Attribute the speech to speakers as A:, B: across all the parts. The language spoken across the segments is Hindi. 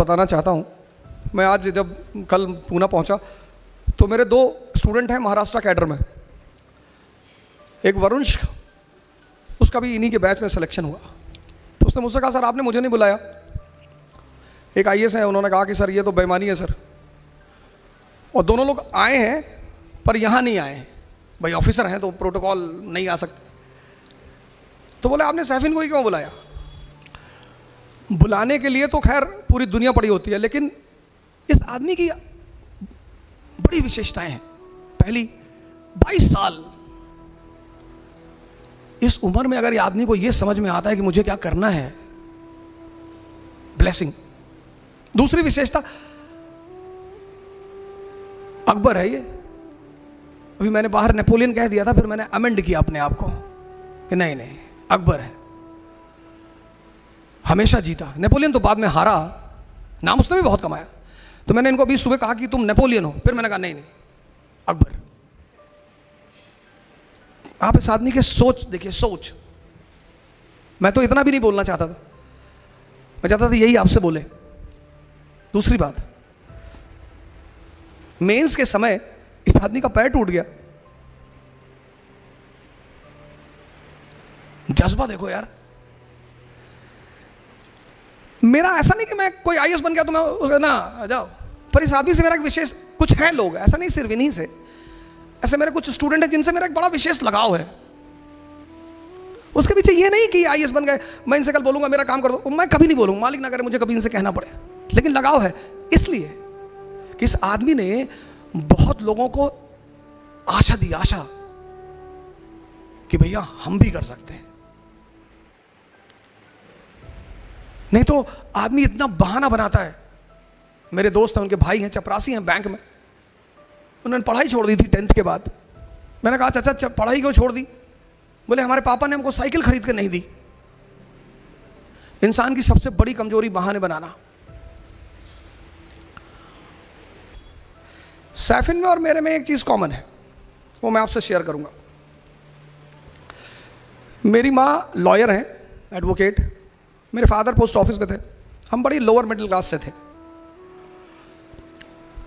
A: बताना चाहता हूँ। मैं आज जब कल पूना पहुँचा तो मेरे 2 स्टूडेंट हैं महाराष्ट्र कैडर में। एक वरुण, उसका भी इन्हीं के बैच में सिलेक्शन हुआ। तो उसने मुझसे कहा सर आपने मुझे नहीं बुलाया। एक आईएएस है, उन्होंने कहा कि सर ये तो बेईमानी है सर। और दोनों लोग आए हैं पर यहाँ नहीं आए, भाई ऑफिसर हैं तो प्रोटोकॉल नहीं आ सकते। तो बोले आपने सैफिन को ही क्यों बुलाया? बुलाने के लिए तो खैर पूरी दुनिया पड़ी होती है, लेकिन इस आदमी की बड़ी विशेषताएं हैं। पहली, 22 साल, इस उम्र में अगर ये आदमी को ये समझ में आता है कि मुझे क्या करना है, ब्लेसिंग। दूसरी विशेषता, अकबर है ये। अभी मैंने बाहर नेपोलियन कह दिया था, फिर मैंने अमेंड किया अपने आप को कि नहीं नहीं अकबर है, हमेशा जीता। नेपोलियन तो बाद में हारा, नाम उसने भी बहुत कमाया। तो मैंने इनको अभी सुबह कहा कि तुम नेपोलियन हो, फिर मैंने कहा नहीं नहीं अकबर। आप इस आदमी के सोच देखिए, सोच। मैं तो इतना भी नहीं बोलना चाहता था, मैं चाहता था यही आपसे बोले। दूसरी बात, मेंस के समय इस आदमी का पैर टूट गया। जज्बा देखो यार। मेरा ऐसा नहीं कि मैं कोई आईएएस बन गया तो मैं उसका ना जाओ, पर इस आदमी से मेरा एक विशेष कुछ है। लोग ऐसा नहीं, सिर्फ इन्हीं से, ऐसे मेरे कुछ स्टूडेंट हैं जिनसे मेरा एक बड़ा विशेष लगाव है। उसके पीछे ये नहीं कि आईएएस बन गए, मैं इनसे कल बोलूंगा मेरा काम कर दो, मैं कभी नहीं बोलूंगा, मालिक ना करे मुझे कभी इनसे कहना पड़े। लेकिन लगाव है इसलिए कि इस आदमी ने बहुत लोगों को आशा दी, आशा कि भैया हम भी कर सकते हैं। नहीं तो आदमी इतना बहाना बनाता है। मेरे दोस्त हैं, उनके भाई हैं, चपरासी हैं बैंक में, उन्होंने पढ़ाई छोड़ दी थी 10th के बाद। मैंने कहा चाचा पढ़ाई क्यों छोड़ दी? बोले हमारे पापा ने हमको साइकिल खरीद के नहीं दी। इंसान की सबसे बड़ी कमजोरी बहाने बनाना। सैफिन में और मेरे में एक चीज कॉमन है, वो मैं आपसे शेयर करूंगा। मेरी माँ लॉयर हैं, एडवोकेट। मेरे फादर पोस्ट ऑफिस में थे। हम बड़ी लोअर मिडिल क्लास से थे।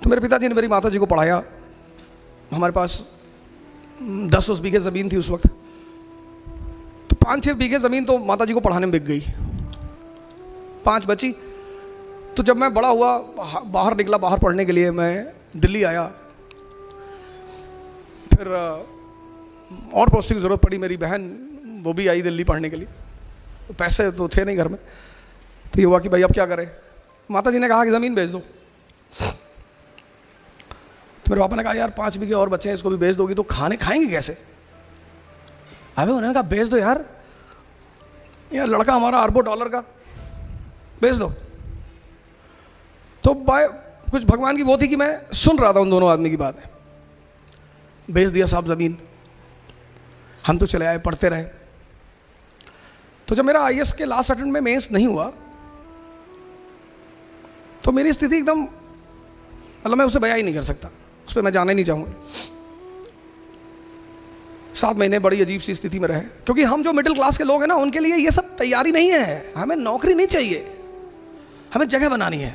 A: तो मेरे पिताजी ने मेरी माता जी को पढ़ाया। हमारे पास 10 बीघे ज़मीन थी उस वक्त। तो 5-6 बीघे ज़मीन तो माता जी को पढ़ाने में बिक गई, 5 बची। तो जब मैं बड़ा हुआ, बाहर निकला, बाहर पढ़ने के लिए मैं दिल्ली आया। फिर और पोस्टिंग की ज़रूरत पड़ी। मेरी बहन वो भी आई दिल्ली पढ़ने के लिए। तो पैसे तो थे नहीं घर में। तो ये हुआ कि भाई अब क्या करें? माता जी ने कहा कि ज़मीन बेच दो। तो मेरे पापा ने कहा यार 5 बीघे और बच्चे हैं, इसको भी बेच दोगी तो खाएंगे कैसे? अबे उन्होंने कहा बेच दो यार लड़का हमारा अरबों डॉलर का, बेच दो। तो कुछ भगवान की वो थी कि मैं सुन रहा था उन दोनों आदमी की बात है। बेच दिया साहब ज़मीन। हम तो चले आए, पढ़ते रहे। तो जब मेरा आईएएस के लास्ट अटेम्प्ट में मेंस नहीं हुआ तो मेरी स्थिति एकदम, मतलब मैं उसे बयां ही नहीं कर सकता, उस पर मैं जाना ही नहीं चाहूँगा। 7 महीने बड़ी अजीब सी स्थिति में रहे, क्योंकि हम जो मिडिल क्लास के लोग हैं ना, उनके लिए ये सब तैयारी नहीं है। हमें नौकरी नहीं चाहिए, हमें जगह बनानी है।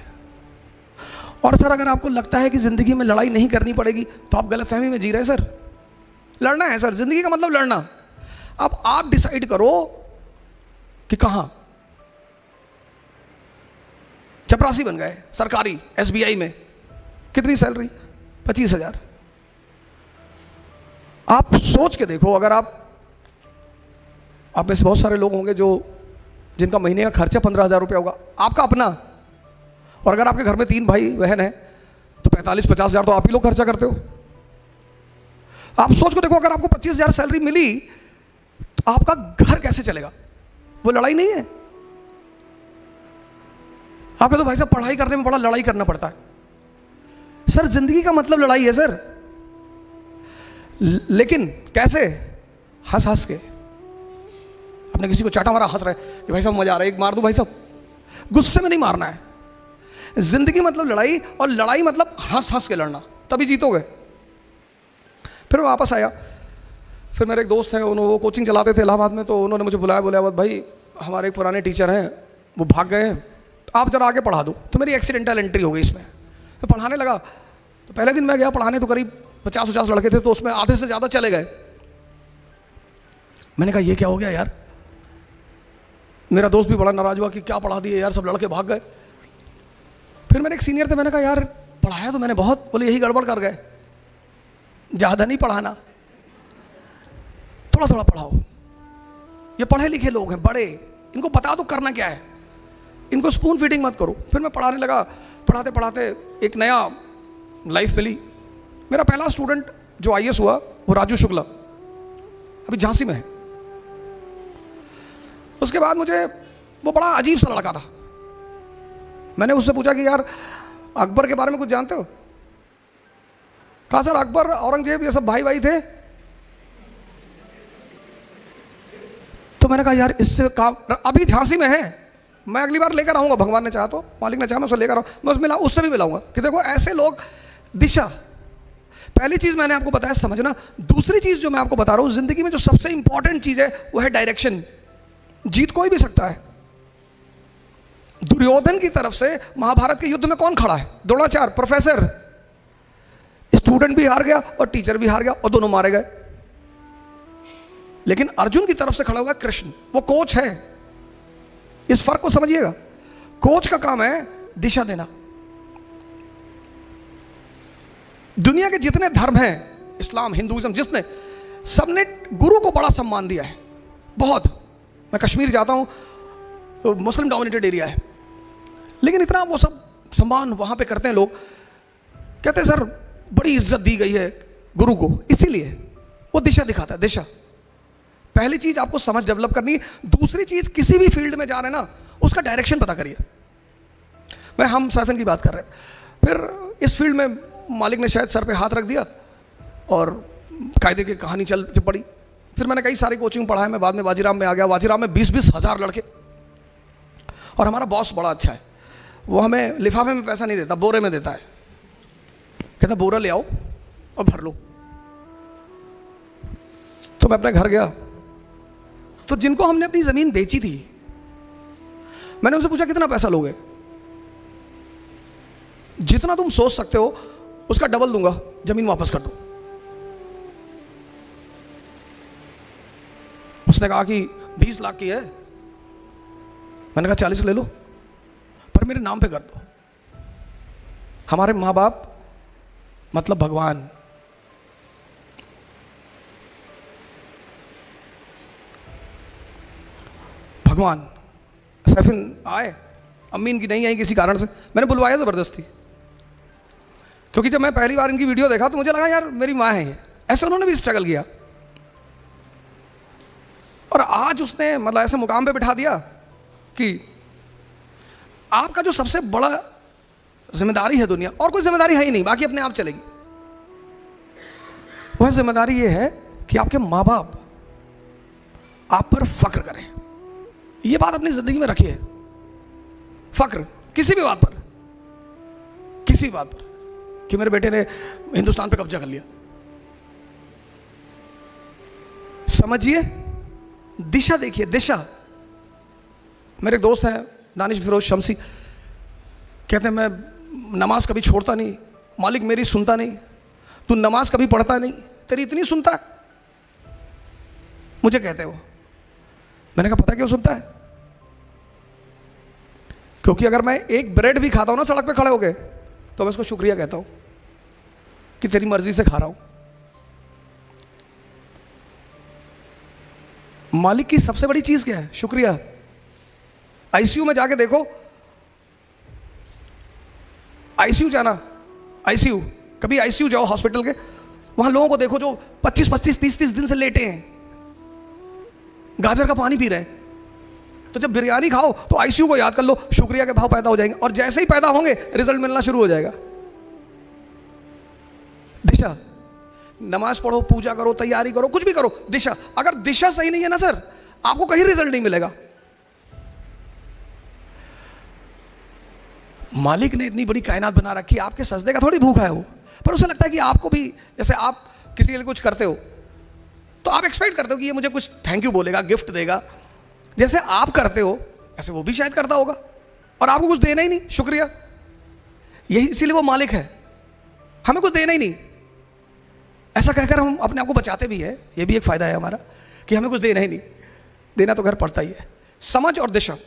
A: और सर अगर आपको लगता है कि ज़िंदगी में लड़ाई नहीं करनी पड़ेगी तो आप गलतफहमी में जी रहे हैं सर। लड़ना है सर, ज़िंदगी का मतलब लड़ना। अब आप डिसाइड करो कि कहाँ। चपरासी बन गए सरकारी एसबीआई में, कितनी सैलरी? 25,000। आप सोच के देखो, अगर आप में से बहुत सारे लोग होंगे जिनका महीने का खर्चा 15,000 रुपया होगा, आपका अपना। और अगर आपके घर में 3 भाई बहन हैं तो 45-50 हज़ार तो आप ही लोग खर्चा करते हो। आप सोच को देखो, अगर आपको 25,000 सैलरी मिली तो आपका घर कैसे चलेगा? वो लड़ाई नहीं है। आप कहते हो भाई साहब पढ़ाई करने में बड़ा लड़ाई करना पड़ता है। सर जिंदगी का मतलब लड़ाई है सर, लेकिन कैसे? हंस हंस के। आपने किसी को चाटा मारा, हंस रहे कि भाई साहब मजा आ रहा है, एक मार दो भाई साहब। गुस्से में नहीं मारना है। जिंदगी मतलब लड़ाई, और लड़ाई मतलब हंस हंस के लड़ना, तभी जीतोगे। फिर मैं वापस आया। फिर मेरे एक दोस्त हैं, वो कोचिंग चलाते थे इलाहाबाद में, तो उन्होंने मुझे बुलाया, बोले अवध भाई हमारे एक पुराने टीचर हैं, वो भाग गए हैं, तो आप जरा आगे पढ़ा दो। तो मेरी एक्सीडेंटल एंट्री हो गई इसमें। तो पढ़ाने लगा, तो पहले दिन मैं गया पढ़ाने, तो करीब 50-50 लड़के थे, तो उसमें आधे से ज़्यादा चले गए। मैंने कहा ये क्या हो गया यार। मेरा दोस्त भी बड़ा नाराज हुआ कि क्या पढ़ा दिए यार, सब लड़के भाग गए। फिर मेरे एक सीनियर थे, मैंने कहा यार पढ़ाया तो मैंने बहुत, बोले यही गड़बड़ कर गए, ज़्यादा नहीं पढ़ाना, थोड़ा थोड़ा पढ़ाओ। ये पढ़े लिखे लोग हैं बड़े, इनको बता दो करना क्या है, इनको स्पून फीडिंग मत करो। फिर मैं पढ़ाने लगा, पढ़ाते पढ़ाते एक नया लाइफ मिली। मेरा पहला स्टूडेंट जो आईएएस हुआ वो राजू शुक्ला, अभी झांसी में है। उसके बाद मुझे वो बड़ा अजीब सा लड़का था। मैंने उससे पूछा कि यार अकबर के बारे में कुछ जानते हो? कहा सर अकबर औरंगजेब ये सब भाई भाई थे। तो मैंने कहा यार इससे काम, अभी झांसी में है, मैं अगली बार लेकर आऊंगा, भगवान ने चाहा तो, मालिक ने चाहा मैं उसे लेकर आऊँ, मैं उससे भी मिलाऊंगा कि देखो ऐसे लोग। दिशा, पहली चीज मैंने आपको बताया समझना। दूसरी चीज जो मैं आपको बता रहा हूं, जिंदगी में जो सबसे इंपॉर्टेंट चीज है वो है डायरेक्शन। जीत कोई भी सकता है। दुर्योधन की तरफ से महाभारत के युद्ध में कौन खड़ा है? द्रोणाचार्य, प्रोफेसर। स्टूडेंट भी हार गया और टीचर भी हार गया और दोनों मारे गए। लेकिन अर्जुन की तरफ से खड़ा हुआ है कृष्ण, वो कोच है। इस फर्क को समझिएगा। कोच का काम है दिशा देना। दुनिया के जितने धर्म हैं, इस्लाम, हिंदुइज्म, जिसने, सबने गुरु को बड़ा सम्मान दिया है, बहुत। मैं कश्मीर जाता हूं तो मुस्लिम डोमिनेटेड एरिया है, लेकिन इतना वो सब सम्मान वहां पे करते हैं लोग। कहते हैं सर बड़ी इज्जत दी गई है गुरु को, इसीलिए वो दिशा दिखाता है। दिशा पहली चीज आपको समझ डेवलप करनी है। दूसरी चीज, किसी भी फील्ड में जा रहे हैं ना, उसका डायरेक्शन पता करिए। मैं हम साइफन की बात कर रहे हैं। फिर इस फील्ड में मालिक ने शायद सर पे हाथ रख दिया और कायदे की कहानी चल पड़ी। फिर मैंने कई सारी कोचिंग पढ़ा है। मैं बाद में वाजीराम में आ गया। वाजीराम में 20-20 हज़ार लड़के, और हमारा बॉस बड़ा अच्छा है। वो हमें लिफाफे में पैसा नहीं देता, बोरे में देता है। कहता बोरा ले आओ और भर लो। तो मैं अपने घर गया, तो जिनको हमने अपनी जमीन बेची थी, मैंने उनसे पूछा कितना पैसा लोगे? जितना तुम सोच सकते हो उसका डबल दूंगा, जमीन वापस कर दो। उसने कहा कि 20 लाख की है। मैंने कहा 40 ले लो, पर मेरे नाम पे कर दो। हमारे माँ बाप मतलब भगवान। भगवान। सैफिन आए, अम्मी इनकी नहीं आई किसी कारण से, मैंने बुलवाया जबरदस्ती, क्योंकि जब मैं पहली बार इनकी वीडियो देखा तो मुझे लगा यार मेरी माँ है ये। ऐसे उन्होंने भी स्ट्रगल किया, और आज उसने मतलब ऐसे मुकाम पे बिठा दिया कि आपका जो सबसे बड़ा जिम्मेदारी है दुनिया, और कोई जिम्मेदारी है ही नहीं, बाकी अपने आप चलेगी। वह जिम्मेदारी ये है कि आपके माँ बाप आप पर फक्र करें। ये बात अपनी जिंदगी में रखिए। फक्र किसी भी बात पर, किसी बात पर, कि मेरे बेटे ने हिंदुस्तान पे कब्जा कर लिया। समझिए, दिशा देखिए, दिशा। मेरे दोस्त हैं दानिश फिरोज शमसी, कहते हैं मैं नमाज कभी छोड़ता नहीं, मालिक मेरी सुनता नहीं। तू नमाज कभी पढ़ता नहीं, तेरी इतनी सुनता है, मुझे कहते हो। मैंने कहा पता क्यों सुनता है? क्योंकि अगर मैं एक ब्रेड भी खाता हूं ना सड़क पे खड़े होके, तो मैं उसको शुक्रिया कहता हूं कि तेरी मर्जी से खा रहा हूं। मालिक की सबसे बड़ी चीज क्या है? शुक्रिया। आईसीयू में जाके देखो, आईसीयू जाना, आईसीयू, कभी आईसीयू जाओ हॉस्पिटल के, वहां लोगों को देखो जो 25-25, 30-30 दिन से लेटे हैं, गाजर का पानी पी रहे हैं। तो जब बिरयानी खाओ तो आईसीयू को याद कर लो, शुक्रिया के भाव पैदा हो जाएंगे, और जैसे ही पैदा होंगे रिजल्ट मिलना शुरू हो जाएगा। दिशा, नमाज पढ़ो, पूजा करो, तैयारी करो, कुछ भी करो, दिशा। अगर दिशा सही नहीं है ना सर, आपको कहीं रिजल्ट नहीं मिलेगा। मालिक ने इतनी बड़ी कायनात बना रखी, आपके सजदे का थोड़ी भूखा है वो, पर उसे लगता है कि आपको भी, जैसे आप किसी के लिए कुछ करते हो तो आप एक्सपेक्ट करते हो कि ये मुझे कुछ थैंक यू बोलेगा, गिफ्ट देगा। जैसे आप करते हो ऐसे वो भी शायद करता होगा। और आपको कुछ देना ही नहीं, शुक्रिया। यही इसीलिए वो मालिक है, हमें कुछ देना ही नहीं। ऐसा कहकर हम अपने आप को बचाते भी है, ये भी एक फायदा है हमारा कि हमें कुछ देना ही नहीं, देना तो घर पड़ता ही है। समझ और दिशा।